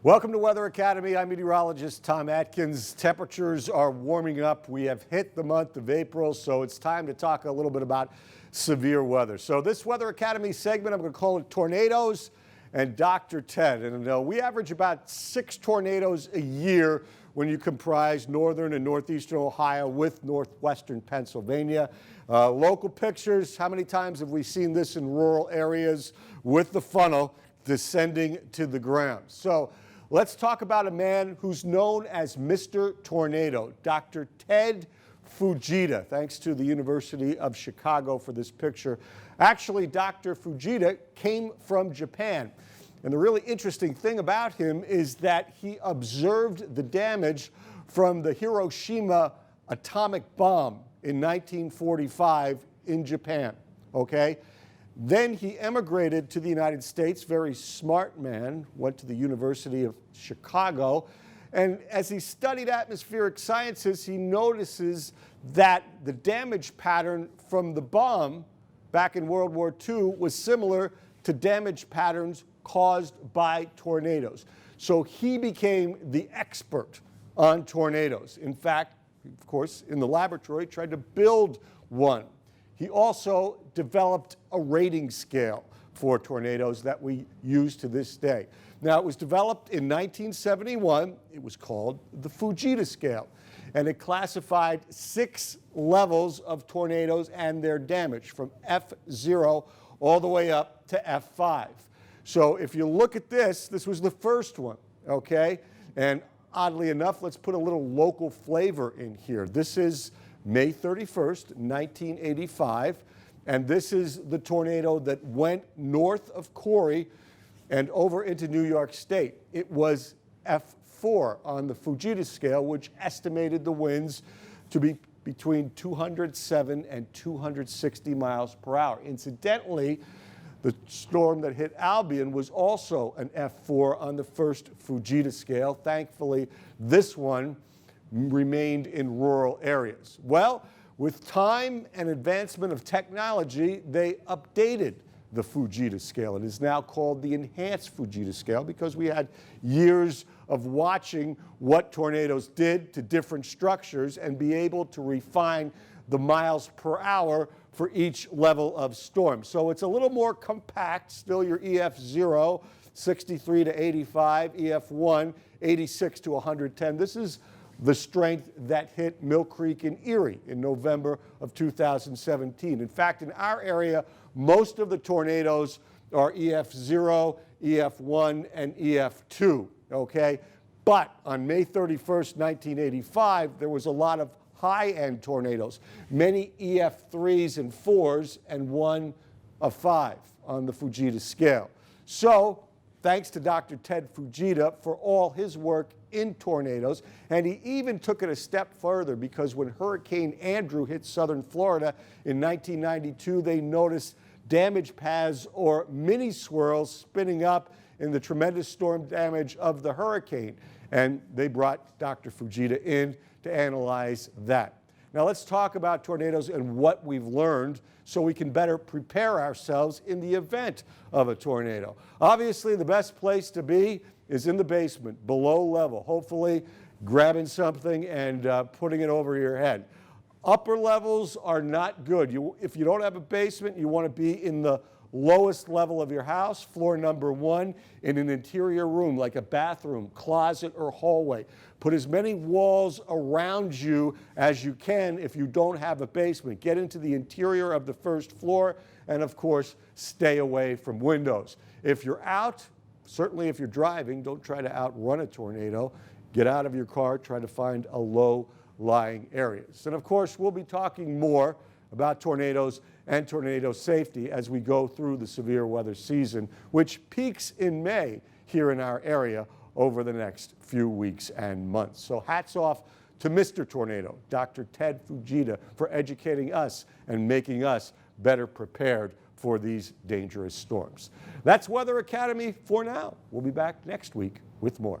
Welcome to Weather Academy. I'm meteorologist Tom Atkins. Temperatures are warming up. We have hit the month of April, so it's time to talk a little bit about severe weather. So this Weather Academy segment, I'm going to call it Tornadoes and Dr. Ted. And we average about 6 tornadoes a year when you comprise northern and northeastern Ohio with northwestern Pennsylvania. Local pictures, how many times have we seen this in rural areas with the funnel descending to the ground? So let's talk about a man who's known as Mr. Tornado, Dr. Ted Fujita. Thanks to the University of Chicago for this picture. Actually, Dr. Fujita came from Japan. And the really interesting thing about him is that he observed the damage from the Hiroshima atomic bomb in 1945 in Japan, okay? Then he emigrated to the United States, very smart man, went to the University of Chicago, and as he studied atmospheric sciences, he notices that the damage pattern from the bomb back in World War II was similar to damage patterns caused by tornadoes. So he became the expert on tornadoes. In fact, of course, in the laboratory, tried to build one. He also developed a rating scale for tornadoes that we use to this day. Now, it was developed in 1971. It was called the Fujita scale, and it classified 6 levels of tornadoes and their damage from F0 all the way up to F5. So if you look at this, this was the first one, okay? And oddly enough, let's put a little local flavor in here. This is May 31st, 1985, and this is the tornado that went north of Corey and over into New York State. It was F4 on the Fujita scale, which estimated the winds to be between 207 and 260 miles per hour. Incidentally, the storm that hit Albion was also an F4 on the first Fujita scale. Thankfully, this one remained in rural areas. Well, with time and advancement of technology, they updated the Fujita scale. It is now called the Enhanced Fujita scale because we had years of watching what tornadoes did to different structures and be able to refine the miles per hour for each level of storm. So it's a little more compact, still your EF0, 63 to 85, EF1, 86 to 110. This is the strength that hit Mill Creek in Erie in November of 2017. In fact, in our area, most of the tornadoes are EF0, EF1, and EF2, okay? But on May 31st, 1985, there was a lot of high-end tornadoes, many EF3s and 4s, and one of 5 on the Fujita scale. So, thanks to Dr. Ted Fujita for all his work in tornadoes, and he even took it a step further because when Hurricane Andrew hit southern Florida in 1992, they noticed damage paths or mini swirls spinning up in the tremendous storm damage of the hurricane, and they brought Dr. Fujita in to analyze that. Now let's talk about tornadoes and what we've learned so we can better prepare ourselves in the event of a tornado. Obviously, the best place to be is in the basement, below level, hopefully grabbing something and putting it over your head. Upper levels are not good. If you don't have a basement, you want to be in the lowest level of your house, floor number 1, in an interior room like a bathroom, closet, or hallway. Put as many walls around you as you can if you don't have a basement. Get into the interior of the first floor, and of course, stay away from windows. If you're out, certainly if you're driving, don't try to outrun a tornado. Get out of your car, try to find a low-lying areas. And of course, we'll be talking more about tornadoes and tornado safety as we go through the severe weather season, which peaks in May here in our area over the next few weeks and months. So hats off to Mr. Tornado, Dr. Ted Fujita, for educating us and making us better prepared for these dangerous storms. That's Weather Academy for now. We'll be back next week with more.